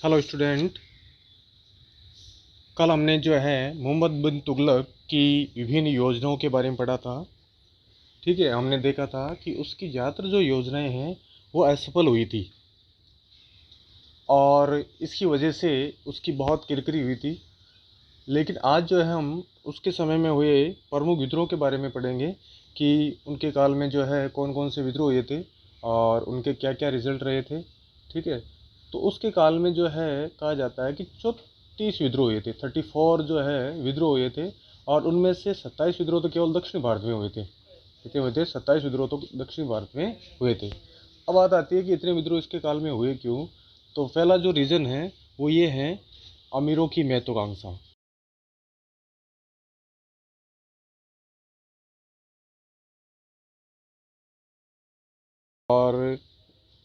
Hello student. कल हमने जो है मोहम्मद बिन तुगलक की विभिन्न योजनाओं के बारे में पढ़ा था। ठीक है, हमने देखा था कि उसकी ज़्यादातर जो योजनाएं हैं वो असफल हुई थी और इसकी वजह से उसकी बहुत किरकिरी हुई थी। लेकिन आज जो है हम उसके समय में हुए प्रमुख विद्रोह के बारे में पढ़ेंगे कि उनके काल में जो है कौन कौन से विद्रोह हुए थे और उनके क्या क्या रिजल्ट रहे थे। ठीक है, तो उसके काल में जो है कहा जाता है कि 34 विद्रोह हुए थे, 34 जो है विद्रोह हुए थे। और उनमें से 27 विद्रोह तो केवल दक्षिण भारत में हुए थे। कितने हुए थे? 27 विद्रोह तो दक्षिण भारत में हुए थे। अब बात आती है कि इतने विद्रोह इसके काल में हुए क्यों। तो पहला जो रीज़न है वो ये है, अमीरों की महत्वाकांक्षा। और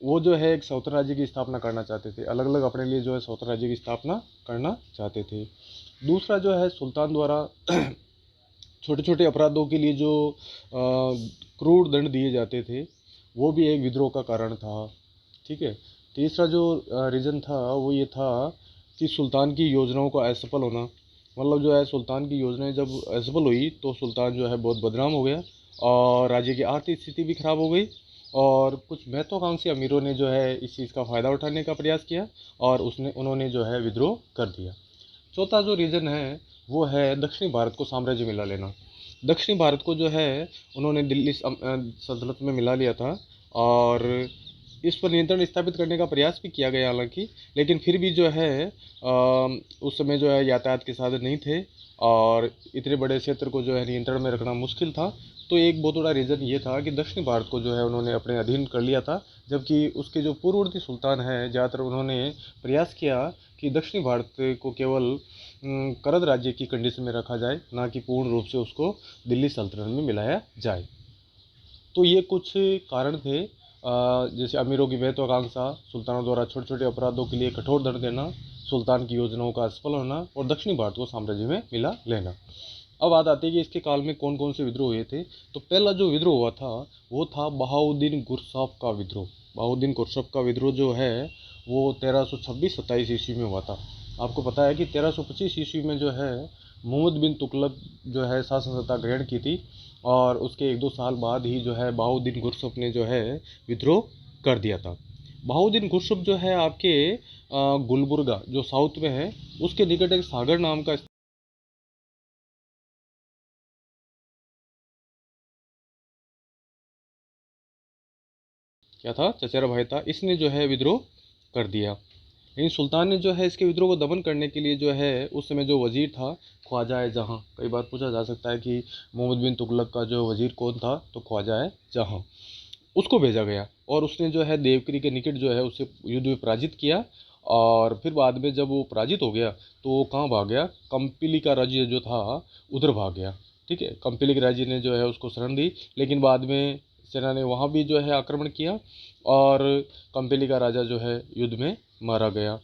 वो जो है एक स्वतंत्र राज्य की स्थापना करना चाहते थे, अलग अलग अपने लिए जो है स्वतंत्र राज्य की स्थापना करना चाहते थे। दूसरा जो है सुल्तान द्वारा छोटे छोटे अपराधों के लिए जो क्रूर दंड दिए जाते थे, वो भी एक विद्रोह का कारण था। ठीक है। तीसरा जो रीज़न था वो ये था कि सुल्तान की योजनाओं का असफल होना। मतलब जो है सुल्तान की योजनाएं जब असफल हुई तो सुल्तान जो है बहुत बदनाम हो गया और राज्य की आर्थिक स्थिति भी खराब हो गई। और कुछ महत्वाकांक्षी अमीरों ने जो है इस चीज़ का फ़ायदा उठाने का प्रयास किया और उसने उन्होंने जो है विद्रोह कर दिया। चौथा जो रीज़न है वो है दक्षिणी भारत को साम्राज्य मिला लेना। दक्षिणी भारत को जो है उन्होंने दिल्ली सल्तनत में मिला लिया था और इस पर नियंत्रण स्थापित करने का प्रयास भी किया गया हालांकि। लेकिन फिर भी जो है उस समय जो है यातायात के साधन नहीं थे और इतने बड़े क्षेत्र को जो है नियंत्रण में रखना मुश्किल था। तो एक बहुत बड़ा रीज़न ये था कि दक्षिणी भारत को जो है उन्होंने अपने अधीन कर लिया था। जबकि उसके जो पूर्ववर्ती सुल्तान हैं ज़्यादातर उन्होंने प्रयास किया कि दक्षिणी भारत को केवल करद राज्य की कंडीशन में रखा जाए, ना कि पूर्ण रूप से उसको दिल्ली सल्तनत में मिलाया जाए। तो ये कुछ कारण थे, जैसे अमीरों की महत्वाकांक्षा, सुल्तानों द्वारा छोटे छोटे अपराधों के लिए कठोर दंड देना, सुल्तान की योजनाओं का असफल होना और दक्षिणी भारत को साम्राज्य में मिला लेना। अब बात आती है कि इसके काल में कौन कौन से विद्रोह हुए थे। तो पहला जो विद्रोह हुआ था वो था बहाउद्दीन गुरसाफ का विद्रोह। बहाउद्दीन गुरसाफ का विद्रोह जो है वो 1326-27 ईस्वी में हुआ था। आपको पता है कि 1325 ईस्वी में जो है मोहम्मद बिन तुगलक जो है शासन सत्ता ग्रहण की थी और उसके एक दो साल बाद ही जो है बहाउद्दीन गुरसफ ने जो है विद्रोह कर दिया था। बहाउद्दीन गुरसफ जो है आपके गुलबर्गा जो साउथ में है उसके निकट एक सागर नाम का क्या था, चचेरा भाई था, इसने जो है विद्रोह कर दिया। लेकिन सुल्तान ने जो है इसके विद्रोह को दमन करने के लिए जो है उस समय जो वजीर था ख्वाजा जहाँ, कई बार पूछा जा सकता है कि मोहम्मद बिन तुगलक का जो वजीर कौन था, तो ख्वाजा जहाँ, उसको भेजा गया और उसने जो है देवगिरी के निकट जो है उसे युद्ध में पराजित किया। और फिर बाद में जब वो पराजित हो गया तो वो कहाँ भाग गया, कंपिली का राज्य जो था उधर भाग गया। ठीक है, कंपिली के राज्य ने जो है उसको शरण दी, लेकिन बाद में सेना ने वहाँ भी जो है आक्रमण किया और कंपिली का राजा जो है युद्ध में मारा गया।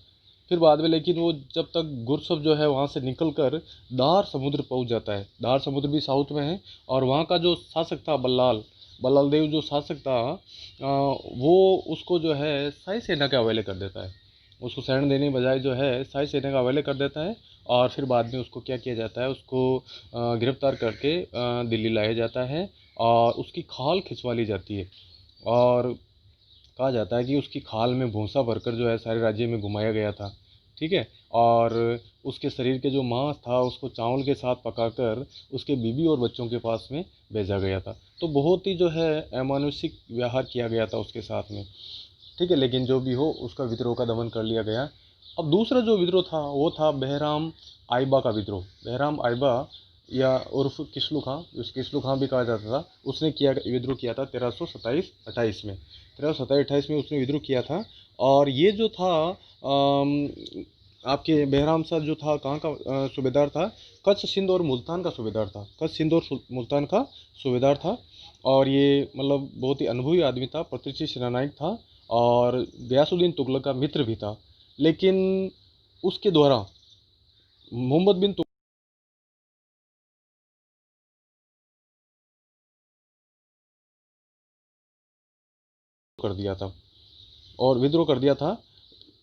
फिर बाद में लेकिन वो जब तक गुरसब जो है वहाँ से निकल कर दार समुद्र पहुँच जाता है, दार समुद्र भी साउथ में है, और वहाँ का जो शासक था बल्लाल, बल्लाल देव जो शासक था वो उसको जो है शाही सेना के हवाले कर देता है। उसको शरण देने के बजाय जो है शाही सेना का हवाले कर देता है और फिर बाद में उसको क्या किया जाता है, उसको गिरफ्तार करके दिल्ली लाया जाता है और उसकी खाल खिंचवा ली जाती है। और कहा जाता है कि उसकी खाल में भूसा भरकर जो है सारे राज्य में घुमाया गया था। ठीक है, और उसके शरीर के जो मांस था उसको चावल के साथ पकाकर उसके बीवी और बच्चों के पास में भेजा गया था। तो बहुत ही जो है अमानुषिक व्यवहार किया गया था उसके साथ में। ठीक है, लेकिन जो भी हो उसका विद्रोह का दमन कर लिया गया। अब दूसरा जो विद्रोह था वो था बहराम आइबा का विद्रोह। बहराम आइबा या उर्फ किस्लू खां, उस किस्लू खां भी कहा जाता था, उसने किया विद्रोह किया था 1327-28 में। 1327-28 में उसने विद्रोह किया था। और ये जो था आपके बहराम सर जो था कहाँ का सूबेदार था, कच्छ सिंध और मुल्तान का सूबेदार था, कच्छ सिंध और मुल्तान का सूबेदार था। और ये मतलब बहुत ही अनुभवी आदमी था, प्रतिष्ठित सेनानायक था और गयासुद्दीन तुगलक का मित्र भी था। लेकिन उसके द्वारा मोहम्मद बिन तुगलक कर दिया था और विद्रोह कर दिया था।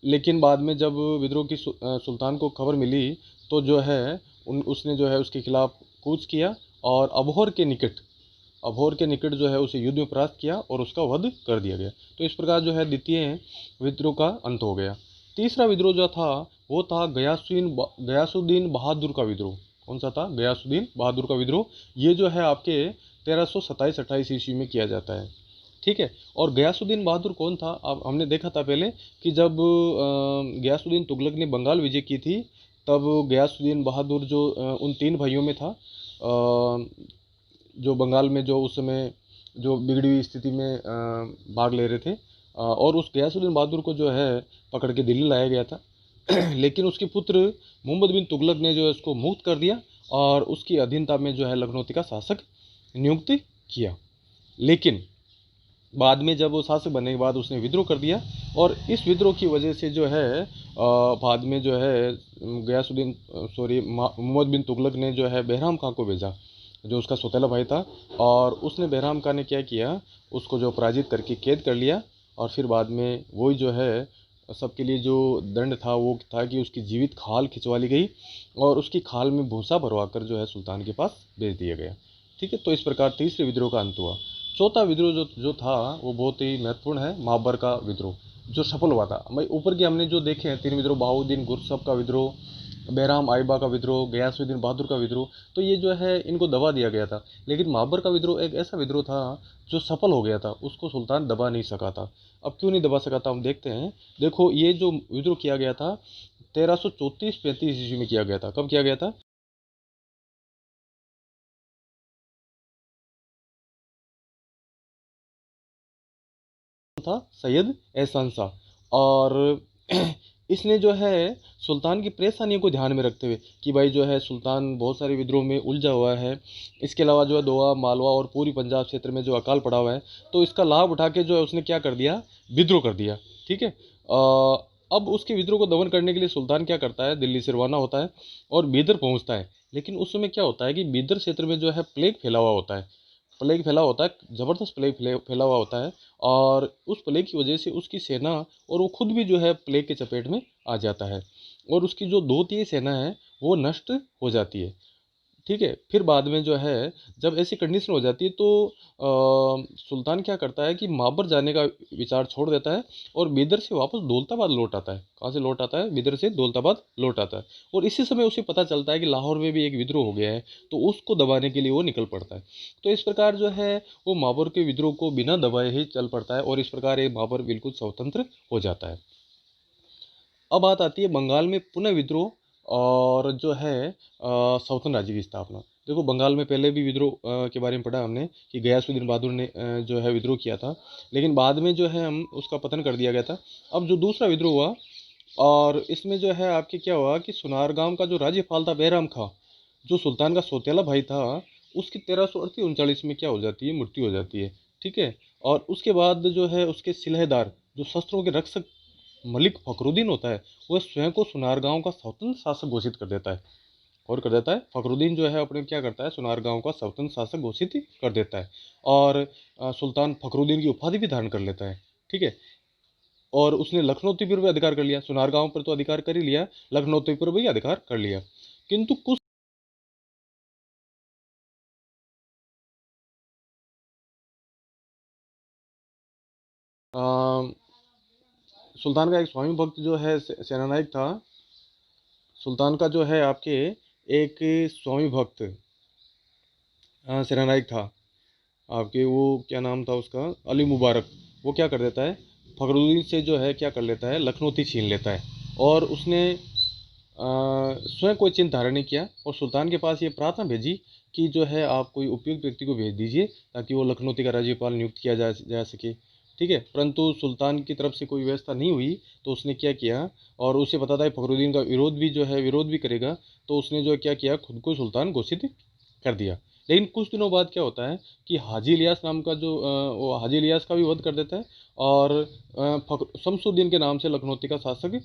लेकिन बाद में जब विद्रोह की सुल्तान को खबर मिली तो जो है उसने जो है उसके खिलाफ कूच किया और अबोहर के निकट जो है उसे युद्ध में परास्त किया और उसका वध कर दिया गया। तो इस प्रकार जो है द्वितीय विद्रोह का अंत हो गया। तीसरा विद्रोह जो था वो था गयासुद्दीन बहादुर का विद्रोह। कौन सा था? गयासुद्दीन बहादुर का विद्रोह। ये जो है आपके 1327-28 ईस्वी में किया जाता है। ठीक है। और गयासुद्दीन बहादुर कौन था? अब हमने देखा था पहले कि जब गयासुद्दीन तुगलक ने बंगाल विजय की थी, तब गयासुद्दीन बहादुर जो उन तीन भाइयों में था, जो बंगाल में जो उस समय जो बिगड़ी हुई स्थिति में भाग ले रहे थे, और उस गयासुद्दीन बहादुर को जो है पकड़ के दिल्ली लाया गया था। लेकिन उसके पुत्र मोहम्मद बिन तुगलक ने जो है उसको मुक्त कर दिया और उसकी अधीनता में जो है लखनौती का शासक नियुक्त किया। लेकिन बाद में जब वो शासक बनने के बाद उसने विद्रोह कर दिया, और इस विद्रोह की वजह से जो है बाद में जो है मोहम्मद बिन तुगलक ने जो है बहराम खां को भेजा, जो उसका सौतेला भाई था, और उसने बहराम खां ने क्या किया, उसको जो पराजित करके कैद कर लिया। और फिर बाद में वही जो है सबके लिए जो दंड था वो था कि उसकी जीवित खाल खिंचवा ली गई और उसकी खाल में भूसा भरवा कर जो है सुल्तान के पास भेज दिया गया। ठीक है। तो इस प्रकार तीसरे विद्रोह का अंत हुआ। चौथा विद्रोह जो था वो बहुत ही महत्वपूर्ण है, महाबर का विद्रोह, जो सफल हुआ था। भाई ऊपर के हमने जो देखे हैं तीन विद्रोह, बहाउद्दीन गुरसब का विद्रोह, बैराम आइबा का विद्रोह, गयासुद्दीन बहादुर का विद्रोह, तो ये जो है इनको दबा दिया गया था। लेकिन महाबर का विद्रोह एक ऐसा विद्रोह था जो सफल हो गया था, उसको सुल्तान दबा नहीं सका था। अब क्यों नहीं दबा सका था हम देखते हैं। देखो, ये जो विद्रोह किया गया था 1334-35 ईस्वी में किया गया था। कब किया गया था? था सैयद एहसान शाह। और इसने जो है सुल्तान की परेशानियों को ध्यान में रखते हुए कि भाई जो है सुल्तान बहुत सारे विद्रोह में उलझा हुआ है, इसके अलावा जो है दोआ मालवा और पूरी पंजाब क्षेत्र में जो अकाल पड़ा हुआ है, तो इसका लाभ उठा के जो है उसने क्या कर दिया, विद्रोह कर दिया। ठीक है। अब उसके विद्रोह को दमन करने के लिए सुल्तान क्या करता है, दिल्ली से रवाना होता है और बीदर पहुंचता है। लेकिन उस समय क्या होता है कि बीदर क्षेत्र में जो है प्लेग फैला हुआ होता है, प्लेग फैला होता है, ज़बरदस्त प्लेग फैला हुआ होता है। और उस प्लेग की वजह से उसकी सेना और वो खुद भी जो है प्लेग के चपेट में आ जाता है, और उसकी जो दो तीय सेना है वो नष्ट हो जाती है। ठीक है। फिर बाद में जो है जब ऐसी कंडीशन हो जाती है तो सुल्तान क्या करता है कि माबर जाने का विचार छोड़ देता है और बीदर से वापस दौलताबाद लौट आता है। कहाँ से लौट आता है? बीदर से दौलताबाद लौट आता है। और इसी समय उसे पता चलता है कि लाहौर में भी एक विद्रोह हो गया है, तो उसको दबाने के लिए वो निकल पड़ता है। तो इस प्रकार जो है वो माबर के विद्रोह को बिना दबाए ही चल पड़ता है, और इस प्रकार ये माबर बिल्कुल स्वतंत्र हो जाता है। अब बात आती है बंगाल में पुनः विद्रोह और जो है सल्तनत राज्य की स्थापना। देखो, बंगाल में पहले भी विद्रोह के बारे में पढ़ा हमने कि गयासुद्दीन बहादुर ने जो है विद्रोह किया था, लेकिन बाद में जो है हम उसका पतन कर दिया गया था। अब जो दूसरा विद्रोह हुआ, और इसमें जो है आपके क्या हुआ कि सुनारगाम का जो राज्यपाल था बैराम खां, जो सुल्तान का सौतेला भाई था, उसकी 1338-39 में क्या हो जाती है, मृत्यु हो जाती है। ठीक है। और उसके बाद जो है उसके सिलहदार, जो शस्त्रों के रक्षक मलिक फखरुद्दीन होता है, वह स्वयं को सुनारगांव का स्वतंत्र शासक घोषित कर देता है। और कर देता है, फखरुद्दीन जो है अपने क्या करता है, सुनारगांव का स्वतंत्र शासक घोषित कर देता है। और सुल्तान फखरुद्दीन की उपाधि भी धारण कर लेता है। ठीक है। और उसने लखनौती पर भी अधिकार कर लिया, सुनारगांव पर तो अधिकार कर ही लिया, लखनौती पर भी अधिकार कर लिया। किंतु कुछ अ, सुल्तान का एक स्वामी भक्त जो है सेनानायक था। सुल्तान का जो है आपके एक स्वामी भक्त सेनानायक था आपके, वो क्या नाम था उसका, अली मुबारक। वो क्या कर देता है, फखरुद्दीन से जो है क्या कर लेता है, लखनौती छीन लेता है। और उसने स्वयं कोई चिन्ह धारण नहीं किया, और सुल्तान के पास ये प्रार्थना भेजी कि जो है आप कोई उपयुक्त व्यक्ति को भेज दीजिए ताकि वो लखनौती का राज्यपाल नियुक्त किया जा सके। ठीक है। परंतु सुल्तान की तरफ से कोई व्यवस्था नहीं हुई, तो उसने क्या किया, और उसे पता था कि फखरुद्दीन का विरोध भी करेगा, तो उसने जो क्या किया, खुद को सुल्तान घोषित कर दिया। लेकिन कुछ दिनों बाद क्या होता है कि हाजी इलियास नाम का जो वो हाजी इलियास का भी वध कर देता है, और शमसुद्दीन के नाम से लखनौती का शासक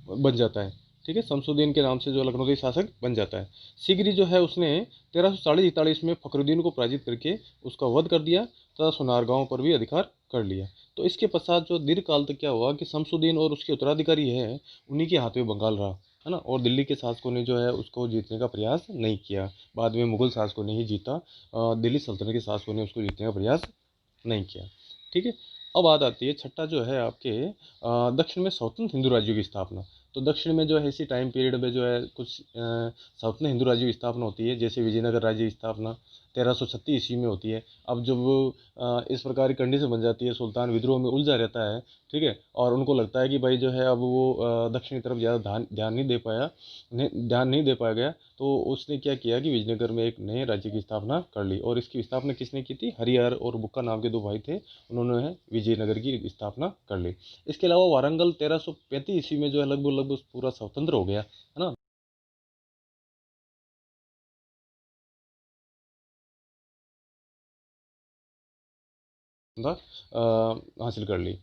बन जाता है। ठीक है, शमसुद्दीन के नाम से जो लखनऊ शासक बन जाता है। सीगरी जो है उसने 1340-41 में फखरुद्दीन को पराजित करके उसका वध कर दिया तथा सोनारगांव पर भी अधिकार कर लिया। तो इसके पश्चात जो दीर्घ काल तक क्या हुआ कि शमसुद्दीन और उसके उत्तराधिकारी है उन्हीं के हाथ में बंगाल रहा, है ना, और दिल्ली के शासकों ने जो है उसको जीतने का प्रयास नहीं किया। बाद में मुगल शासकों ने ही जीता, दिल्ली सल्तनत के शासकों ने उसको जीतने का प्रयास नहीं किया। ठीक है, अब बात आती है छठा जो है आपके दक्षिण में स्वतंत्र हिंदू राज्यों की स्थापना। तो दक्षिण में जो है इसी टाइम पीरियड में जो है कुछ स्वतंत्र हिंदू राज्यों की स्थापना होती है, जैसे विजयनगर राज्य की स्थापना 1336 ईस्वी में होती है। अब जब वो इस प्रकार की कंडीशन बन जाती है, सुल्तान विद्रोह में उलझा रहता है, ठीक है, और उनको लगता है कि भाई जो है अब वो दक्षिण की तरफ ज़्यादा ध्यान नहीं दे पाया, ध्यान नहीं दे पाया गया, तो उसने क्या किया कि विजयनगर में एक नए राज्य की स्थापना कर ली। और इसकी स्थापना किसने की थी? हरिहर और बुक्का नाम के दो भाई थे, उन्होंने विजयनगर की स्थापना कर ली। इसके अलावा वारंगल 1335 ईस्वी में जो है लगभग लगभग पूरा स्वतंत्र हो गया, है ना, हासिल कर ली।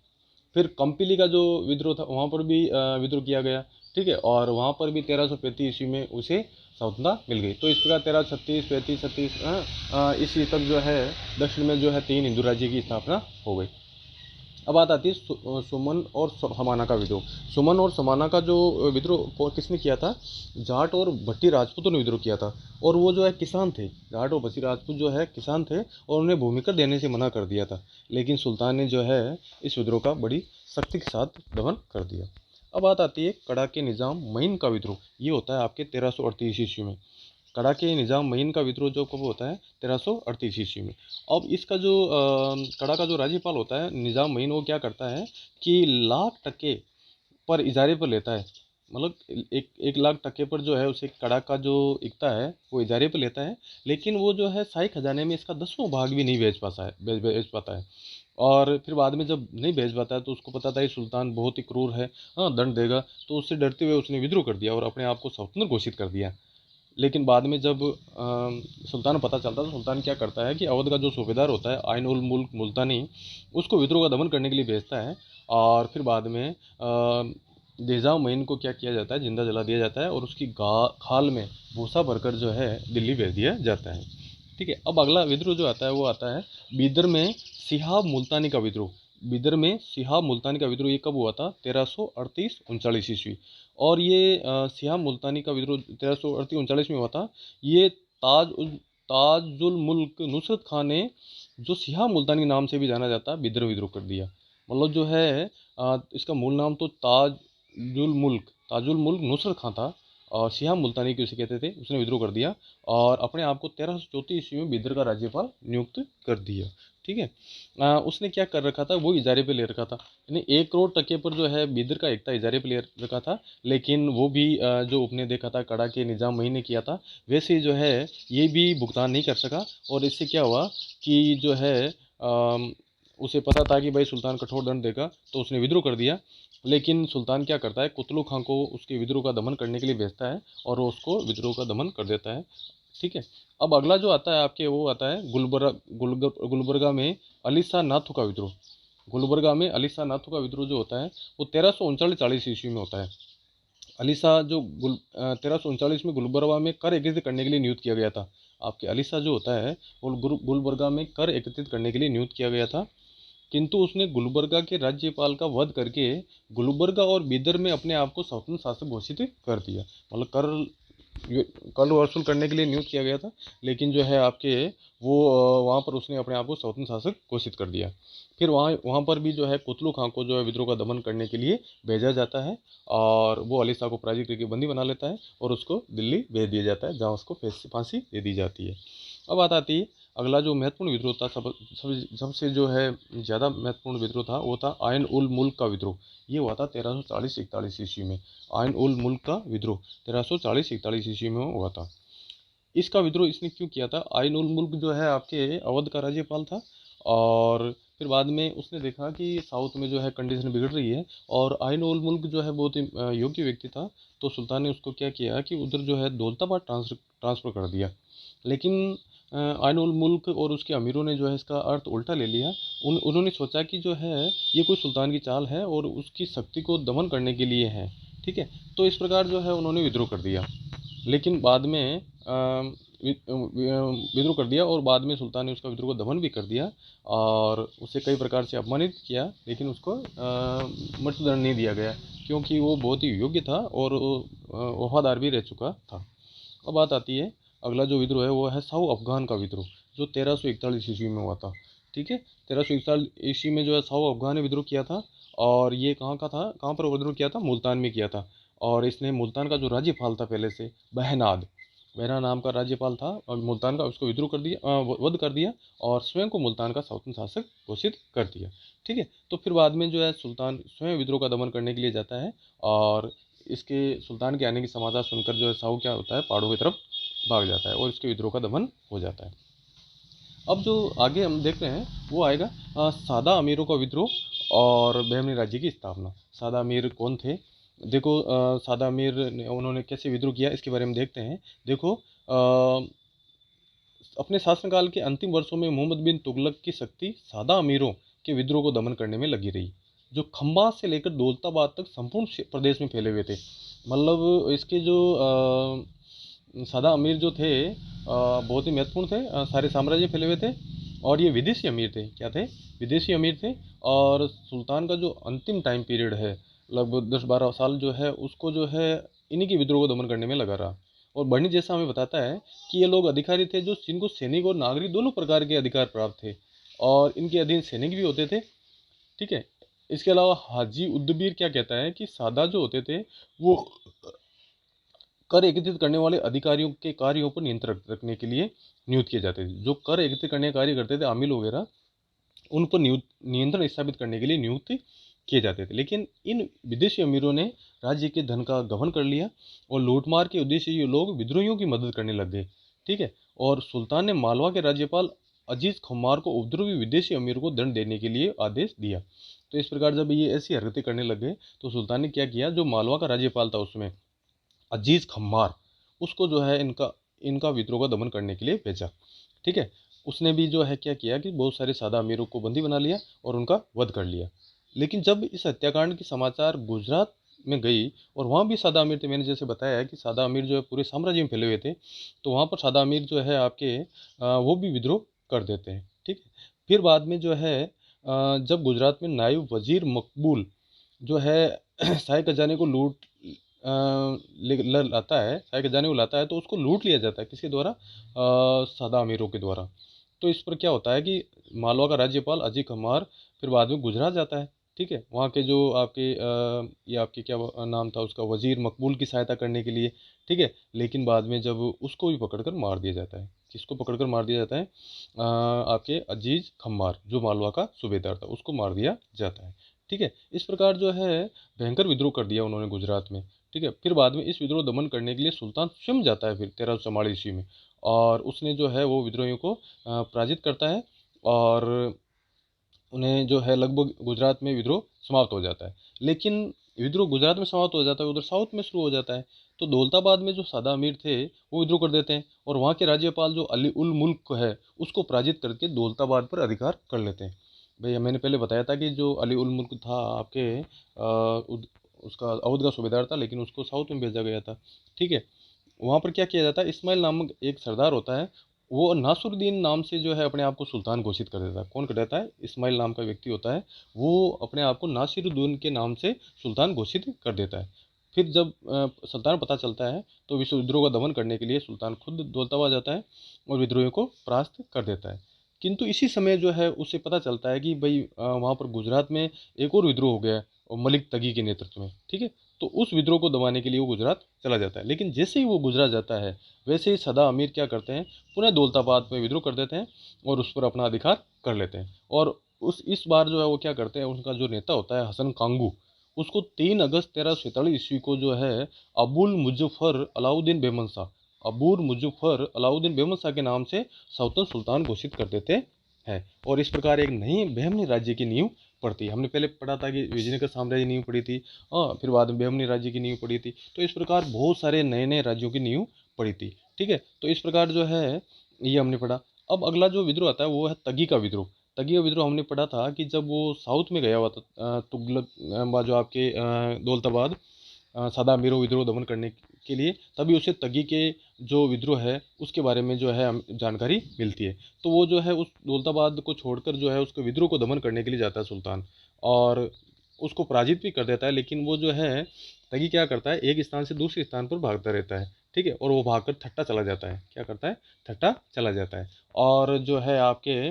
फिर कंपिली का जो विद्रोह था वहाँ पर भी विद्रोह किया गया, ठीक है, और वहाँ पर भी 1335 ईस्वी में उसे स्वतंत्रता मिल गई। तो इस प्रकार 1336, 35, 36 ईस्वी तक जो है दक्षिण में जो है 3 हिंदू राज्य की स्थापना हो गई। अब बात आती है सुमन और समाना का विद्रोह। सुमन और समाना का जो विद्रोह किसने किया था? जाट और भट्टी राजपूतों ने विद्रोह किया था। और वो जो है किसान थे, जाट और भट्टी राजपूत जो है किसान थे और उन्हें भूमिकर देने से मना कर दिया था। लेकिन सुल्तान ने जो है इस विद्रोह का बड़ी सख्ती के साथ दमन कर दिया। अब बात आती है कड़ाके निज़ाम मईन का विद्रोह। ये होता है आपके 1338 ईस्वी में। कड़ाके निज़ाम मईन का विद्रोह जो कब होता है? 1338 ईस्वी में। अब इसका जो कड़ा का जो राज्यपाल होता है निज़ाम मईन, वो क्या करता है कि लाख टके पर इजारे पर लेता है। मतलब 1 लाख टके पर जो है उसे कड़ा का जो इकता है वो इजारे पर लेता है। लेकिन वो जो है शाही खजाने में इसका 10वां भाग भी नहीं भेज पाता है, भेज पाता है। और फिर बाद में जब नहीं भेज पाता है तो उसको पता था ये सुल्तान बहुत ही क्रूर है, हाँ, दंड देगा, तो उससे डरते हुए उसने विद्रोह कर दिया और अपने आप को स्वतंत्र घोषित कर दिया। लेकिन बाद में जब सुल्तान को पता चलता है तो सुल्तान क्या करता है कि अवध का जो सूबेदार होता है आइन उल मुल्क मुल्तानी, उसको विद्रोह का दमन करने के लिए भेजता है। और फिर बाद में निज़ाम मईन को क्या किया जाता है? जिंदा जला दिया जाता है और उसकी खाल में भूसा भरकर जो है दिल्ली भेज दिया जाता है। ठीक है, अब अगला विद्रोह जो आता है वो आता है बीदर में सिहाब मुल्तानी का विद्रोह। बीदर में सिहाब मुल्तानी का विद्रोह ये कब हुआ था? 1338-39 ईस्वी। और ये सिहाब मुल्तानी का विद्रोह 1338-39 में हुआ था। ये ताजुल मुल्क नुसरत खान ने, जो सिहाब मुल्तानी के नाम से भी जाना जाता है, बीदर विद्रोह कर दिया। मतलब जो है इसका मूल नाम तो ताजुल मुल्क नुसरत खां था, और सिहाब मुल्तानी की उसे कहते थे, उसने विद्रोह कर दिया और अपने आप को 1334 ईस्वी में बीदर का राज्यपाल नियुक्त कर दिया। ठीक है, उसने क्या कर रखा था? वो इजारे पे ले रखा था, यानी 1 करोड़ टके पर जो है बीदर का एकता इजारे पे ले रखा था। लेकिन वो भी जो उपने देखा था कड़ा के निज़ाम मही ने किया था, वैसे ही जो है ये भी भुगतान नहीं कर सका। और इससे क्या हुआ कि जो है उसे पता था कि भाई सुल्तान कठोर दंड देगा, तो उसने विद्रोह कर दिया। लेकिन सुल्तान क्या करता है? कुतलू खां को उसके विद्रोह का दमन करने के लिए भेजता है और वो उसको विद्रोह का दमन कर देता है। ठीक है, अब अगला जो आता है आपके वो आता है गुलबर्गा में अली शाह नाथू का विद्रोह। गुलबर्गा में अली शाह नाथू का विद्रोह जो होता है वो 1339-40 ईस्वी में होता है। अली शाह जो 1339 में गुलबर्गा में कर एकत्रित करने के लिए नियुक्त किया गया था। आपके अली शाह जो होता है वो गुलबर्गा में कर एकत्रित करने के लिए नियुक्त किया गया था। किंतु उसने गुलबर्गा के राज्यपाल का वध करके गुलबर्गा और बीदर में अपने आप को स्वतंत्र शासक घोषित कर दिया। मतलब कर वसूल करने के लिए नियुक्त किया गया था, लेकिन जो है आपके वो वहाँ पर उसने अपने आप को स्वतंत्र शासक घोषित कर दिया। फिर वहाँ वहाँ पर भी जो है कुतलू खां को जो है विद्रोह का दमन करने के लिए भेजा जाता है और वो अली शाह को पराजित करके बंदी बना लेता है और उसको दिल्ली भेज दिया जाता है, जहाँ उसको फांसी दे दी जाती है। अब बात आती है अगला जो महत्वपूर्ण विद्रोह था, सबसे जो है ज़्यादा महत्वपूर्ण विद्रोह था वो था आयन उल मुल्क का विद्रोह। ये हुआ था 1340-41 ईस्वी में। आयन उल मुल्क का विद्रोह 1340-41 ईस्वी में हुआ था। इसका विद्रोह इसने क्यों किया था? आयन उल मुल्क जो है आपके अवध का राज्यपाल था और फिर बाद में उसने देखा कि साउथ में जो है कंडीशन बिगड़ रही है और आयन उल मुल्क जो है बहुत ही योग्य व्यक्ति था। तो सुल्तान ने उसको क्या किया कि उधर जो है दौलताबाद ट्रांसफ़र कर दिया। लेकिन आयन उल मुल्क और उसके अमीरों ने जो है इसका अर्थ उल्टा ले लिया। उन्होंने सोचा कि जो है ये कोई सुल्तान की चाल है और उसकी शक्ति को दमन करने के लिए है। ठीक है। तो इस प्रकार जो है उन्होंने विद्रोह कर दिया, लेकिन बाद में विद्रोह कर दिया, और बाद में सुल्तान ने उसका विद्रोह को दमन भी कर दिया और उसे कई प्रकार से अपमानित किया, लेकिन उसको मृत्युदंड नहीं दिया गया, क्योंकि वो बहुत ही योग्य था और वफादार भी रह चुका था। अब बात आती है, अगला जो विद्रोह है वो है साउ अफगान का विद्रोह, जो 1341 ईस्वी में हुआ था। ठीक है, 1341 ईस्वी में जो है साउ अफगान ने विद्रोह किया था, और ये कहाँ का था, कहाँ पर विद्रोह किया था, मुल्तान में किया था। और इसने मुल्तान का जो राज्यपाल था पहले से, बहनाद, बहना नाम का राज्यपाल था, और मुल्तान का उसको विद्रोह कर दिया, वध कर दिया, और स्वयं को मुल्तान का स्वतंत्र शासक घोषित कर दिया। ठीक है, तो फिर बाद में जो है सुल्तान स्वयं विद्रोह का दमन करने के लिए जाता है, और इसके सुल्तान के आने की समाचार सुनकर जो है साहू क्या होता है, पहाड़ों की तरफ भाग जाता है और इसके विद्रोह का दमन हो जाता है। अब जो आगे हम देख रहे हैं वो आएगा सादा अमीरों का विद्रोह और बहमनी राज्य की स्थापना। सादा अमीर कौन थे? देखो, सादा अमीर उन्होंने कैसे विद्रोह किया इसके बारे में देखते हैं। देखो, अपने शासनकाल के अंतिम वर्षों में मोहम्मद बिन तुगलक की शक्ति सादा अमीरों के विद्रोह को दमन करने में लगी रही, जो खंबात से लेकर दौलताबाद तक संपूर्ण प्रदेश में फैले हुए थे। मतलब इसके जो सादा अमीर जो थे बहुत ही महत्वपूर्ण थे, सारे साम्राज्य फैले हुए थे, और ये विदेशी अमीर थे। क्या थे? विदेशी अमीर थे। और सुल्तान का जो अंतिम टाइम पीरियड है, लगभग 10-12 साल जो है, उसको जो है इन्हीं के विद्रोह को दमन करने में लगा रहा। और बर्नी जैसा हमें बताता है कि ये लोग अधिकारी थे जो जिनको सैनिक और नागरिक दोनों प्रकार के अधिकार प्राप्त थे, और इनके अधीन सैनिक भी होते थे। ठीक है, इसके अलावा हाजी उद्दबीर क्या कहता है कि सादा जो होते थे वो कर एकत्रित करने वाले अधिकारियों के कार्यों पर नियंत्रण रखने के लिए नियुक्त किए जाते थे। जो कर एकत्रित करने का कार्य करते थे, आमिल वगैरह, उन पर नियंत्रण स्थापित करने के लिए नियुक्त किए जाते थे। लेकिन इन विदेशी अमीरों ने राज्य के धन का गबन कर लिया, और लूटमार के उद्देश्य ये लोग विद्रोहियों की मदद करने लग गए। ठीक है, और सुल्तान ने मालवा के राज्यपाल अजीज खम्मार को उपद्रवी विदेशी अमीरों को दंड देने के लिए आदेश दिया। तो इस प्रकार जब ये ऐसी हरकतें करने लग गए, तो सुल्तान ने क्या किया, जो मालवा का राज्यपाल था उसमें अजीज खम्मार, उसको जो है इनका इनका विद्रोह का दमन करने के लिए भेजा। ठीक है, उसने भी जो है क्या किया कि बहुत सारे सादा अमीरों को बंदी बना लिया और उनका वध कर लिया। लेकिन जब इस हत्याकांड की समाचार गुजरात में गई, और वहाँ भी सादा अमीर थे, मैंने जैसे बताया है कि सादा अमीर जो है पूरे साम्राज्य में फैले हुए थे, तो वहाँ पर सादा अमीर जो है आपके वो भी विद्रोह कर देते हैं। ठीक है, फिर बाद में जो है जब गुजरात में नायब वजीर मकबूल जो है शाही खजाने को लूट लाता है, शाही खजाने को लाता है, तो उसको लूट लिया जाता है किसके द्वारा? सादा अमीरों के द्वारा। तो इस पर क्या होता है कि मालवा का राज्यपाल अजीज खमार फिर बाद में गुजरात जाता है। ठीक है, वहाँ के जो आपके ये आपके क्या नाम था उसका, वजीर मकबूल की सहायता करने के लिए। ठीक है, लेकिन बाद में जब उसको भी पकड़कर मार दिया जाता है। किसको पकड़कर मार दिया जाता है? आपके अजीज खम्मार, जो मालवा का सूबेदार था, उसको मार दिया जाता है। ठीक है, इस प्रकार जो है भयंकर विद्रोह कर दिया उन्होंने गुजरात में। ठीक है, फिर बाद में इस विद्रोह दमन करने के लिए सुल्तान स्वयं जाता है फिर 1344 ईस्वी में, और उसने जो है वो विद्रोहियों को पराजित करता है, और उन्हें जो है लगभग गुजरात में विद्रोह समाप्त हो जाता है। लेकिन विद्रोह गुजरात में समाप्त हो जाता है, उधर साउथ में शुरू हो जाता है। तो दौलताबाद में जो सादा अमीर थे वो विद्रोह कर देते हैं, और वहाँ के राज्यपाल जो अली उल मुल्क है उसको पराजित करके दौलताबाद पर अधिकार कर लेते हैं। भैया मैंने पहले बताया था कि जो अली उल मुल्क था आपके उसका अवध का सूबेदार था, लेकिन उसको साउथ में भेजा गया था। ठीक है, वहाँ पर क्या किया जाता है, इस्माइल नामक एक सरदार होता है, वो नासुरुद्दीन नाम से जो है अपने आप को सुल्तान घोषित कर देता है। कौन कर देता है? इस्माइल नाम का व्यक्ति होता है, वो अपने आप को नासिरुद्दीन के नाम से सुल्तान घोषित कर देता है। फिर जब सुल्तान पता चलता है, तो विश्व विद्रोह का दमन करने के लिए सुल्तान खुद दौलताबाद जाता है और विद्रोहियों को परास्त कर देता है। किंतु इसी समय जो है उसे पता चलता है कि भाई वहाँ पर गुजरात में एक और विद्रोह हो गया है, और मलिक तगी के नेतृत्व में। ठीक है, तो उस विद्रोह को दबाने के लिए वो गुजरात चला जाता है। लेकिन जैसे ही वो गुजरात जाता है, वैसे ही सदा अमीर क्या करते हैं, पुनः दौलताबाद में विद्रोह कर देते हैं और उस पर अपना अधिकार कर लेते हैं। और उस इस बार जो है वो क्या करते हैं, उनका जो नेता होता है हसन कांगू, उसको 3 अगस्त 1347 ईस्वी को जो है अबुल मुजफ्फर अलाउद्दीन बेमन शाह, अबूर मुजफ्फर अलाउद्दीन बेमन शाह के नाम से सल्तन सुल्तान घोषित कर देते हैं। और इस प्रकार एक नई बहमनी राज्य की नींव पड़ती है। हमने पहले पढ़ा था कि विजयनगर साम्राज्य की नींव पड़ी थी, फिर बाद में बहमनी राज्य की नींव पड़ी थी। तो इस प्रकार बहुत सारे नए नए राज्यों की नींव पड़ी थी। ठीक है, तो इस प्रकार जो है ये हमने पढ़ा। अब अगला जो विद्रोह आता है वो है तगी का विद्रोह। तगी का विद्रोह हमने पढ़ा था कि जब वो साउथ में गया हुआ था, तुगलक जो आपके दौलताबाद, सादा अमीरों विद्रोह दमन करने के लिए, तभी उसे तगी के जो विद्रोह है उसके बारे में जो है जानकारी मिलती है। तो वो जो है उस दौलताबाद को छोड़कर जो है उसके विद्रोह को दमन करने के लिए जाता है सुल्तान, और उसको पराजित भी कर देता है। लेकिन वो जो है तगी क्या करता है, एक स्थान से दूसरे स्थान पर भागता रहता है, ठीक है, और वो भागकर थट्टा चला जाता है। क्या करता है, थट्टा चला जाता है। और जो है आपके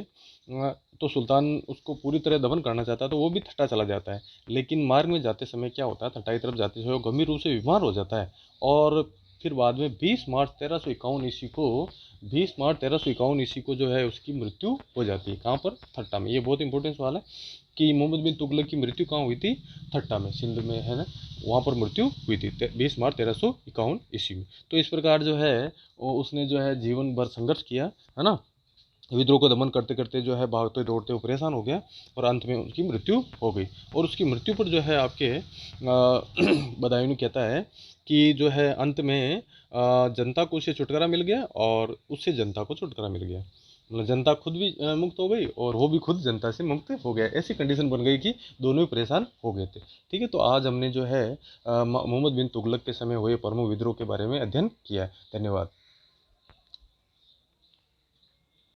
तो सुल्तान उसको पूरी तरह दमन करना चाहता है, तो वो भी थट्टा चला जाता है। लेकिन मार्ग में जाते समय क्या होता है, थट्टा की तरफ जाते समय वो गंभीर रूप से बीमार हो जाता है। और फिर बाद में 20 मार्च 1351 ईस्वी को 20 मार्च 1351 ईस्वी को जो है उसकी मृत्यु हो जाती है। कहाँ पर, थट्टा में। ये बहुत इंपॉर्टेंट सवाल है कि मोहम्मद बिन तुगलक की मृत्यु कहाँ हुई थी, थट्टा में, सिंध में है ना, वहाँ पर मृत्यु हुई थी 20 मार्च 1351 ईस्वी में। तो इस प्रकार जो है उसने जो है जीवन भर संघर्ष किया, है ना, विद्रोह को दमन करते करते जो है भागते दौड़ते वो परेशान हो गया, और अंत में उनकी मृत्यु हो गई। और उसकी मृत्यु पर जो है आपके बदायूं कहता है कि जो है अंत में जनता को उससे छुटकारा मिल गया, और उससे जनता को छुटकारा मिल गया। मतलब जनता खुद भी मुक्त हो गई, और वो भी खुद जनता से मुक्त हो गया। ऐसी कंडीशन बन गई कि दोनों ही परेशान हो गए थे। ठीक है, तो आज हमने जो है मोहम्मद बिन तुगलक के समय हुए प्रमुख विद्रोह के बारे में अध्ययन किया। धन्यवाद।